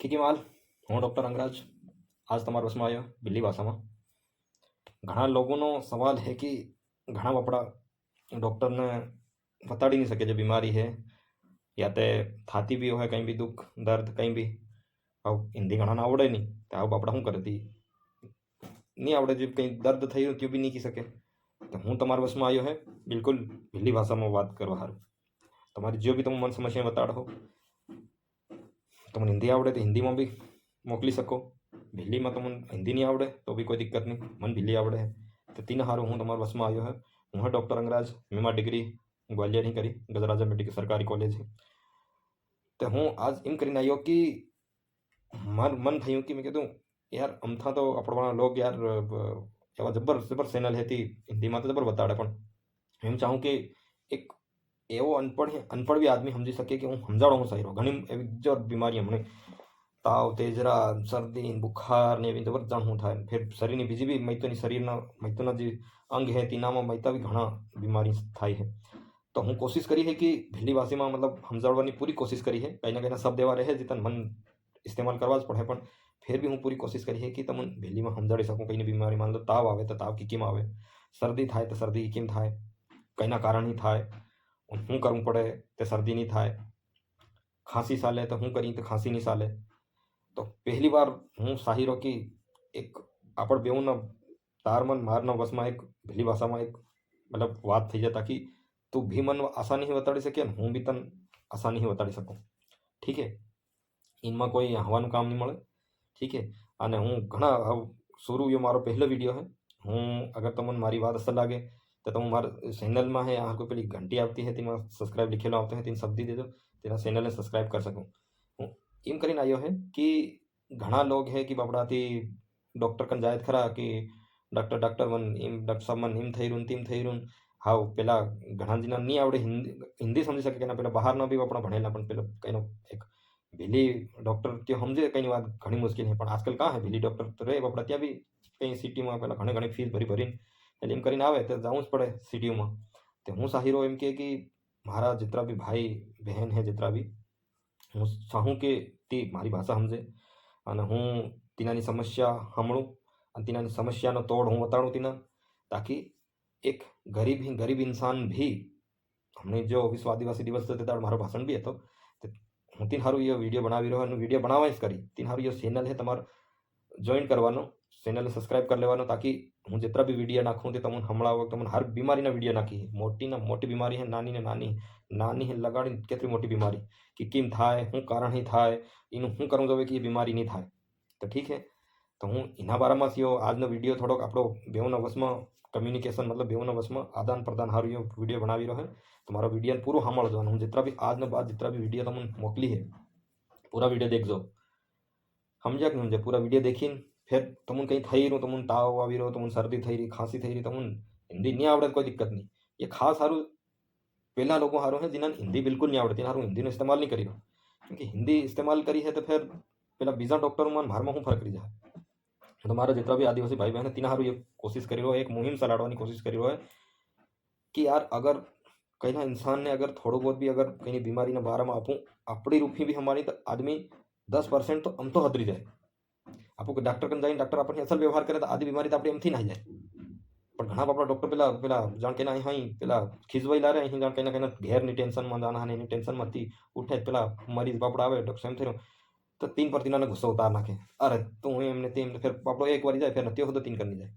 કિકીમાલ હું ડૉક્ટર અંગરાજ आज તમારા વસમાં આવ્યો દિલ્હી ભાષામાં ઘણા લોકોનો સવાલ है कि ઘણા આપણા ડૉક્ટરને બતાડી નહીં શકે જે બીમારી है या તે થાતી બી હોય કંઈ બી દુઃખ દર્દ કંઈ બી આવું હિન્દી ઘણાને આવડે નહીં તો આવું આપણે શું કરતી નહીં આવડે જે કંઈ દર્દ થઈ રહ્યું તે બી નહીં કહી શકે તો હું તમારા વસમાં આવ્યો હે બિલકુલ દિલ્હી ભાષામાં વાત કરવા સારું તમારી જો બી તમે મન સમસ્યા બતાડો તમને હિન્દી આવડે તો હિન્દીમાં બી મોકલી શકો ભીલીમાં તમને હિન્દી નહીં આવડે તો બી કોઈ દિક્કત નહીં મને ભીલી આવડે તો તીને સારું હું તમારા વસમાં આવ્યો હે હું હે ડૉક્ટર અંગરાજ મેં મારી ડિગ્રી ગ્વાલિયરની કરી ગજરાજા મેડિકલ સરકારી કોલેજ તો હું આજ એમ કરીને આવ્યો કે મારું મન થયું કે મેં કીધું યાર અમથા તો આપણા લોગ યાર એવા જબર જબર ચેનલ હતી હિન્દીમાં તો જબર બતાડે પણ એમ ચાહું કે એક એવો અનપढ़ બી આદમી સમજી શકે કે હું સમજાડો હું સારો ઘણી એવી જબર બીમારી હમણે તાવ તેજરા શરદી બુખાર ને એવી જબર જાણ શું થાય ફેર શરીરની બીજી બી મૈતોની શરીરના મૈતોના જે અંગ છે તેનામાં મૈતા બી ઘણા બીમારી થાય છે તો હું કોશિશ કરી છે કે ભીલી ભાષામાં મતલબ સમજાવવાની પૂરી કોશિશ કરી છે કંઈ ના કંઈના શબ્દ એવા રહે જે તને મન ઇસ્તેમાલ કરવા જ પડે પણ ફેર બી હું પૂરી કોશિશ કરી છે કે તમને ભીલીમાં સમજાડી શકું કંઈની બીમારી માન લો તાવ આવે તો તાવ કેમ આવે શરદી થાય તો શરદી કેમ થાય કંઈના કારણથી થાય શું કરવું પડે તે શરદી નહીં થાય ખાંસી ચાલે તો શું કરી તો ખાંસી નહીં ચાલે તો પહેલી વાર હું સાહિરો કે એક આપણે બેઉના તારમન મારના વસમાં એક ભીલી ભાષામાં એક મતલબ વાત થઈ જાય તાકી તું भी मन આસાનીથી બતાડી શકે ને હું બી તને આસાનીથી બતાડી શકું ઠીક હે ઇનમાં કોઈ હવાનું કામ નહીં મળે ઠીક હે અને હું ઘણા શરૂ એ મારો પહેલો વિડીયો હે હું અગર તમને મારી વાત અસર લાગે તો તમે મારા ચેનલમાં હે આ કોઈ પેલી ઘંટી આવતી હે તેમાં સબસ્ક્રાઇબ લીખેલો આવતો હે તેને શબ્દી દેજો તેના ચેનલને સબસ્ક્રાઇબ કરી શકું હું એમ કરીને આવ્યો હે કે ઘણા લોગ હે કે બાપડાથી ડૉક્ટર કન જાય ખરા કે ડૉક્ટર મન એમ ડૉક્ટર સાહેબ મન એમ થઈ રહ્યું તેમ થઈ રહ્યું હાવ પેલા ઘણા જીના નહીં આવડે હિન્દી સમજી શકે કે ના પેલા બહારના બી આપણા ભણેલા પણ પેલો કંઈનો એક ભીલી ડૉક્ટર તે સમજે કંઈની વાત ઘણી મુશ્કેલ છે પણ આજકાલ કાં હે ભીલી ડૉક્ટર તો રહે આપણા ત્યાં બી કંઈ સિટીમાં પેલા ઘણી ફીસ ભરીને એટલે એમ કરીને આવે તો જવું જ પડે સિટીઓમાં તો હું સાહિરો એમ કે મારા જેટલા બી ભાઈ બહેન હે જેટલા બી હું ચાહું કે તે મારી ભાષા સમજે અને હું તેનાની સમસ્યા સાંભળું અને તેનાની સમસ્યાનો તોડ હું બતાડું તેના તાકી એક ગરીબ इंसान भी हमने जो विश्व आदिवासी दिवस થયો ત્યારે મારો ભાષણ બી હતો હું તીન હારું એ વિડીયો બનાવી રહ્યો અને વિડીયો બનાવવા જ કરી તીન હારું એ ચેનલ હે તમારે જોઈન કરવાનો ચેનલને સબસ્ક્રાઇબ કરી લેવાનો તાકી હું જેટલા બી વિડીયો નાખું તે તમને હમણાં તમને હર બીમારીના વિડીયો નાખી મોટીના મોટી બીમારી હે નાની ને નાની હે લગાડીને કેટલી મોટી બીમારી કે કેમ થાય શું કારણથી થાય એનું શું કરવું જોઈએ કે એ બીમારી નહીં થાય તો ઠીક હે તો હું એના બારામાં થયો આજનો વિડીયો થોડોક આપણો બેઉના વશમાં કમ્યુનિકેશન मतलब બેઉના વશમાં આદાન પ્રદાન સારું એ વિડીયો બનાવી રહ્યો હે તો મારો વિડીયો પૂરો સાંભળજો અને હું જેટલા બી આજનો બાદ જેટલા બી વિડીયો તમને મોકલી હે પૂરા વિડીયો દેખજો સમજ્યા કે સમજ્યા પૂરા વિડીયો देखीને फिर તમને કંઈ થઈ રહ્યું તમને તાવ આવી રહ્યો તમને શરદી થઈ રહી ખાંસી થઈ રહી તમને હિન્દી નહીં આવડે કોઈ દિક્કત નહીં એ ખાસ સારું પહેલાં લોકો સારું છે જેના હિન્દી બિલકુલ નહીં આવડે તેના સારું હિન્દીનો ઇસ્તેમાલ નહીં કરી રહ્યો કેમ કે હિન્દી ઇસ્તેમાલ કરી છે તો ફેર પેલા બીજા ડૉક્ટરોમાં મારમાં શું ફરક રહી જાય તો મારા જેટલા બી આદિવાસી ભાઈ બહેન તેના સારું એ કોશિશ કરી રહ્યો એક મુહિમ ચલાવવાની કોશિશ કરી રહ્યો કે યાર અગર કઈના इंसान ने अगर थोड़ा बहुत भी अगर कहीं बीमारी ना बारे में आपू अपनी रूपी भी हमारी आदमी 10% तो हम तो हदरी जाए आपको डॉक्टर कन जाए डॉक्टर अपने असल व्यवहार करे तो आधी बीमारी तो अपने एमथी ना जाए પણ ઘણા આપણા ડૉક્ટર પેલા જાણ કે અહીં પેલા ખીજવાઈ લારે અહીં જાણ કઈ ઘેરની ટેન્શનમાં જાના અને એની ટેન્શનમાંથી ઉઠે પેલા મરીઝ બાપડા આવે ડૉક્ટર એમ થયું તો તીન પર તીનાને ગુસ્સો ઉતાર નાખે અરે તું એમને તેમને ફેર બાપડો એક વાર જાય ફેર તે હતો તીન કરી જાય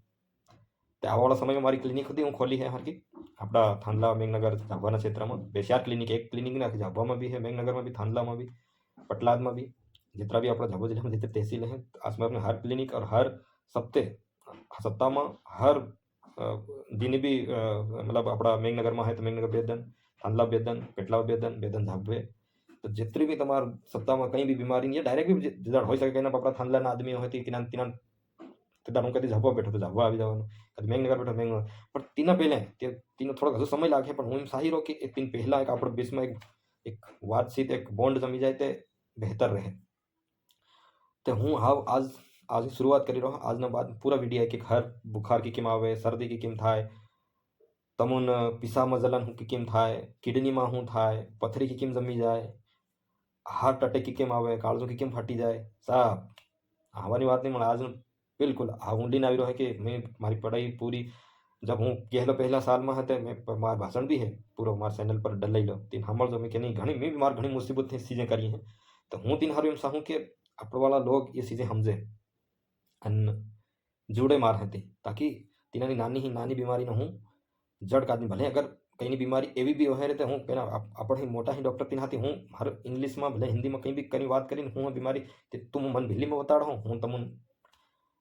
તો આવાવાળા સમયમાં મારી ક્લિનિક હતી હું ખોલી હે હરકી આપણા થાંડલા મેઘનગર ઝાબવાના ક્ષેત્રમાં બે ચાર ક્લિનિક એક ક્લિનિક ના ઝાબવામાં બી है મેઘનગરમાં બી થાંડલામાં બી पटलाद में भी जितना भी अपना झाबुआ जिले में जितने तहसील हैं आसपास में हर क्लिनिक और हर सप्ताह में हर दिन भी मतलब अपना मेघनगर में है तो मेघनगर बेदन थांदला बेदन पेटला बेदन झाबुए तो जितनी भी तमार सप्ताह में कहीं भी बीमारी नहीं है डायरेक्ट भी जड़ हो सके अपना थांदला आदमी हो હું કદી ઝાબવા બેઠો તો ઝાબવા આવી જવાનું કદી મેઘનગર બેઠો મેઘનગર પણ તેના પહેલાં તેનો થોડોક હજુ સમય લાગે પણ હું એમ સાહિરો કે એક દિન પહેલાં એક આપણે બેસમાં એક વાતચીત એક બોન્ડ જમી જાય તે बेहतर रहे तो हूँ हाव आज शुरुआत करी रहा आज बाद पूरा वीडियो है कि हर बुखार की केम आवे शरदी की केम थाय तमुन पीसा में जलन की केम थाय किडनी में हूँ थाय पथरी की केम जमी जाए હાર્ટ અટેક કે કેમ આવે, કાળજો કે કેમ ફાટી જાય, સાહેબ આવવાની વાત નહીં. મને આજ બિલકુલ આ ઊંડી આવી રહ્યો है कि मैं મારી પઢાઈ પૂરી जब હું પહેલા સાલમાં હતા મેં મારા ભાષણ બી है પૂરો મારા ચેનલ પર ડલાઈ લો તીન સાંભળજો મેં કે નહીં ઘણી મેં બી મારી ઘણી મુસીબતની ચીजें કરી है તો હું તીન હારું એમ ચાહું કે આપણવાળા લોग ये चीज़ें समझे અને જોડે માર હતી તાકી તેનાની નાની બીમારીનો હું જડ કાઢી ભલે અગર કંઈની બીમારી એવી બી હોય તો હું પેલા આપણે મોટા ही ડૉક્ટર तीन हाथी हूँ हर इंग्लिश में भले हिंदी में कहीं भी कहीं बात करी हूँ बीमारी तुम मन भिल्ली में बताड़ हूँ तुम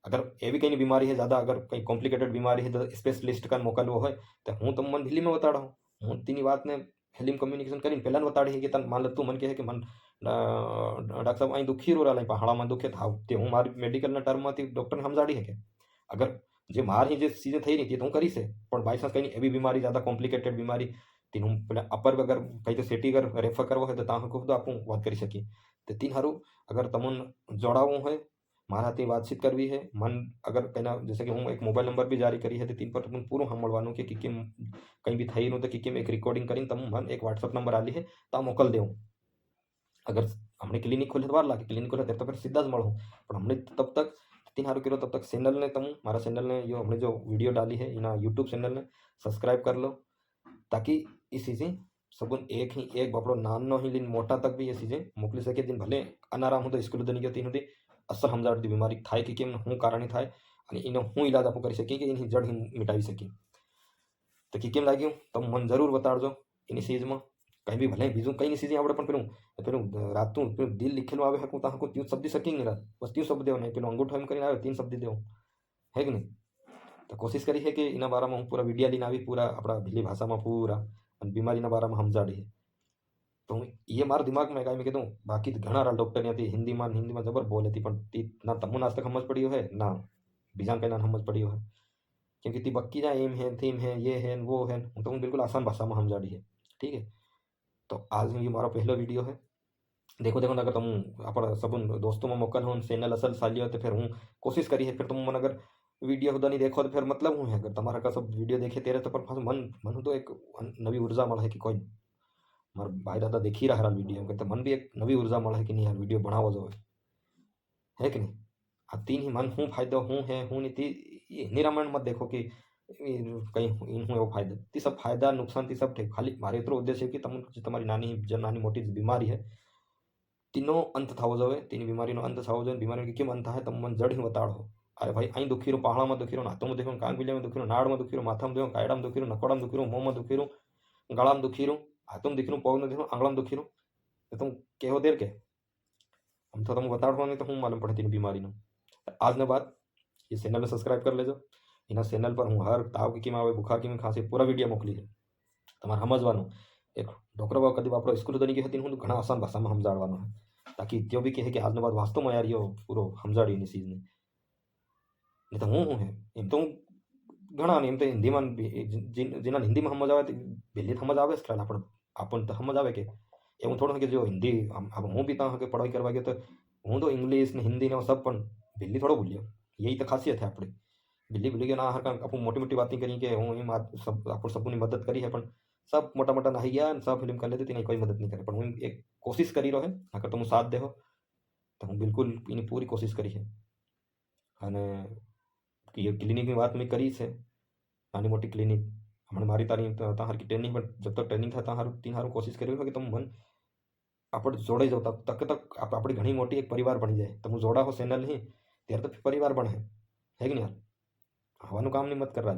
अगर एवी कहीं बीमारी है ज़्यादा अगर कहीं कॉम्प्लिकेटेड बीमारी है तो स्पेशलिस्ट का मोकलवो है तो हूँ तुम मन भिल्ली में बताड़ा हूँ तीनी बात ने हेली में कम्युनिकेशन करीने पहला बताड़ी है कि तन मान लो तू मन कहे कि मन डॉक्टर साहब अँ दुखी रो रहा पहाड़ा में दुखे था हूँ मारी मेडिकल टर्म में डॉक्टर ने समझाड़ी है कि अगर જે મારી જે ચીजें થઈ રહી હતી તો હું કરી છે પણ બાય ચાન્સ કંઈ એવી બીમારી ज़्यादा કોમ્પ્લિકેટેડ બીમારી तीन હું પેલા અપર અગર કઈ તો સેટી અગર રેફર કરવો હોય તો ત્યાં હું તો આપું વાત કરી શકીએ તો तीन हारू अगर તમને જોડાવવું હોય મારાથી વાતચીત કરવી है मन अगर कहना जैसे कि हूँ एक मोबाइल नंबर भी जारी करी है तीन पर तुम पूरा सामभळवानुं कि केम कहीं भी थई नु तो केम एक रिकॉर्डिंग करीने तम मन एक व्हाट्सएप नंबर आली है तो मोकल देव अगर हमने क्लिनिक खोले तो वार लागे क्लिनिक खोले तो फिर सीधा ज मळूं पण हमने तब तक तीन हारू करो तब तक चैनल ने तुम मारा चैनल ने जो हमने जो वीडियो डाली है इना यूट्यूब चैनल ने सब्सक्राइब कर लो ताकि ये चीज़ें सबून एक ही एक बपड़ो नानो ही लीन मोटा तक भी ये चीज़ें मोकली सके दिन भले अनाराम हूँ तो स्कूल नहीं गयो तीन हुदी असर समझाड़ती बीमारी थाय कि केम हूँ कारण थाय अने एनो हूँ इलाज आपू करी सकीए कि एनी जड़ ही मिटावी सकीए तो कि केम लाग्युं तम मन जरूर बताड़जो एनी चीज में कहीं भी भले बीजू कई चीज़ें आवड़े पण पेलू रातू पेलू दिल लिखेलू आवे हकूँ तो हकूँ त्यू शब्द सकी नहीं रात बस त्यू शब्द देव नहीं पेलू अंगूठो एम करीने आवे तीन शब्द देव है कि नहीं तो कोशिश करी है कि इना बारा में हूँ पूरा वीडियो लीने आवी पूरा अपना भीली भाषा में पूरा अने बीमारी बारा में समझाड़ी है तो हूँ ये मारा दिमाग में कायम कीधुं बाकी तो घणा डॉक्टर ने हिंदी में जबर बोले थी पण ना तमने आज तक समझ पड़ी है ना बीजा कहीं ना समझ पड़ी है क्योंकि ती बक्की जा एम है थीम है ये है वो है तो हूँ बिल्कुल आसान भाषा में समझाड़ी है ठीक है। तो आज ये मारा पहला वीडियो है देखो देखो अगर तुम अपना सब दोस्तों में मोकल हो चैनल असल साली हो तो फिर हूँ कोशिश करी है फिर तुम मन अगर वीडियो खुदा नहीं देखो तो फिर मतलब हूँ है अगर तुम्हारा का सब वीडियो देखे तेरे तो पर मन मन तो एक नवी ऊर्जा मल है कि कोई मार भाई दादा देखी रहा वीडियो कहते मन भी एक नवी ऊर्जा मल है कि नहीं यार वीडियो बनावो जो है कि नहीं आ तीन ही मन हूँ फायदो हूँ है हूँ नहीं हिंदी रामायण मत देखो कि कहीं हूँ एवं फायदा ती सब फायदा नुकसान ती सब ठीक खाली मारे एतरो उद्देश्य है कि तमारी नानी मोटी बीमारी है तीनों अंत थवो जोईए तीन बीमारीनो अंत थवो जोईए बीमारी केम अंत थाय तमे मन जड़ ही बताड़ो अरे भाई अहीं दुखी रो पहाड़ा में दुखी रो हाथों में दुखी रो कान बिलिया में दुखी रो नाड़ में दुखी रो माथा में दुखी रो कायड़ा में दुखी रो नकोड़ा में दुखी रो मोह में दुखी रो गला में दुखी रो हाथों में दुखी रो पग में दुखी रो आंगड़ा में दुखी रो तो तुम कहो देर के हम तो तुम बताड़ो नहीं तो हूँ मालूम पड़े तीन बीमारी आज ने बाद ये चैनल में सब्सक्राइब कर लेजो इना चैनल पर हूँ हर ताव की आवे बुखार की खांसी पूरा वीडियो मोकली है तमारे समझवानुं एक डॉक्टर बाबा कदी बापड़ो स्कूल तो नहीं गई हूँ घना आसान भाषा में समझाड़वानो है ताकि त्यो भी कहे कि आज बाद वास्तव में यार यो पूरो समझाड़ी नी चीज ने नहीं तो हूँ है एम तो घना एम तो हिंदी में जिन्हें हिंदी में समझ आवे बिल्ली समझ आवे ख्याल अपन तो समझ आवे कि एवं थोड़ा कि जो हिंदी अब हूँ भी के पढ़ाई करवा गया तो हूँ तो इंग्लिश ने हिंदी ने सब बिल्ली थोड़ा भूलियो यही तो खासियत है अपनी बिल्ली भूली गया ना हर आप मोटी मोटी बातें करी कि हूँ एम सब आप सबूनी मदद करी है सब मोटा मोटा नही गया सब फिल्म कर लेते तीन कोई मदद नहीं करे पर हूँ एक कोशिश करी रहो है अगर तुम साथ दे हो तो हूँ बिल्कुल इनी पूरी कोशिश करी है अने ये क्लिनिक की बात मैं करी है नानी मोटी क्लिनिक हमने मारी तारी हर की ट्रेनिंग पर जब तक ट्रेनिंग था हारू तीन हारू कोशिश करी कि तुम मन आप जोड़े जाओ तक तक अपनी घनी मोटी एक परिवार बनी जाए तुम जोड़ा हो चैनल ही त्यार तो परिवार बने है कि नहीं यार हवा काम नहीं मत कर रहा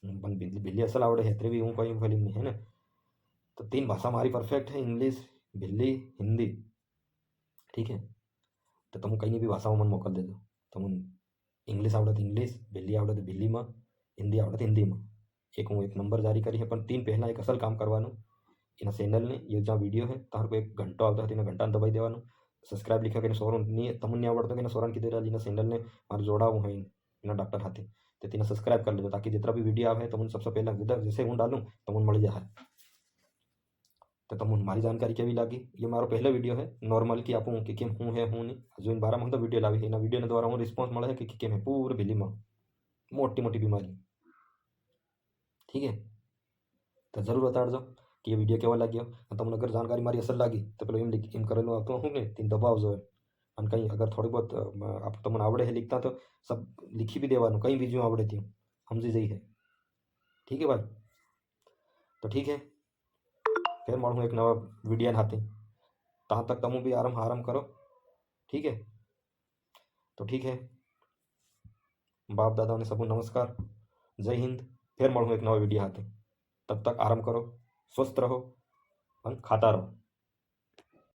बिल्ली असल आवड़े है तेरे भी हूँ कोई फिल्म नहीं है ना तो तीन भाषा हमारी परफेक्ट है इंग्लिश बिल्ली हिंदी ठीक है तो तुम कहीं भी भाषा में मन मोकल दे दो तुम इंग्लिश आवड़े तो इंग्लिश बिल्ली आवड़े तो बिल्ली में हिंदी आवड़े तो हिंदी में एक हूँ एक नंबर जारी करी है पर तीन पहला एक असल काम करवानो इना चैनल ने ये जो वीडियो है तार को एक घंटो आता है घंटा दबाई देवानो सब्सक्राइब लिखा कि सोरन नहीं तमन नहीं आवड़तो कि सोरन की दे रहा चैनल ने मारे जोड़ाव है इना डॉक्टर हाथे तो तीन सब्सक्राइब कर लो ताकि जितना भी वीडियो आवे तो उन सबसे पहला जैसे हूँ डालूँ तो उन मिल जाए तो तुम मारी जानकारी केवी लगी ये मारो पहला वीडियो है नॉर्मल कि आप कि केम हूँ है हूँ नहीं जो इन बारह में तो वीडियो लावी है वीडियो द्वारा हूँ रिस्पॉन्स मिले है कि केम है पूरे बिल्ली में मोटी मोटी बीमारी ठीक है तो जरूर बताड़ो કે વિડીયો કેવો લાગ્યો અને તમને અગર જાણકારી મારી અસર લાગી તો પેલો એમ કરેલું આવતું હું ને તેને દબાવજો એમ. અને કંઈ અગર થોડી બહુત તમને આવડે है लिखता तो सब लिखी भी देવાનું કંઈ બીજું આવડે થયું સમજી જઈ है. ठीक है भाई, तो ठीक है फिर મળું એક નવા વિડીયો હાથે. ત્યાં તક તમે બી આરામ કરો. ठीक है, तो ठीक है. बाप दादा ने सबको नमस्कार, जय हिंद. फिर મળું એક નવા વિડીયો હાથે. तब तक आराम करो, स्वस्थ रहो और खाता रहो.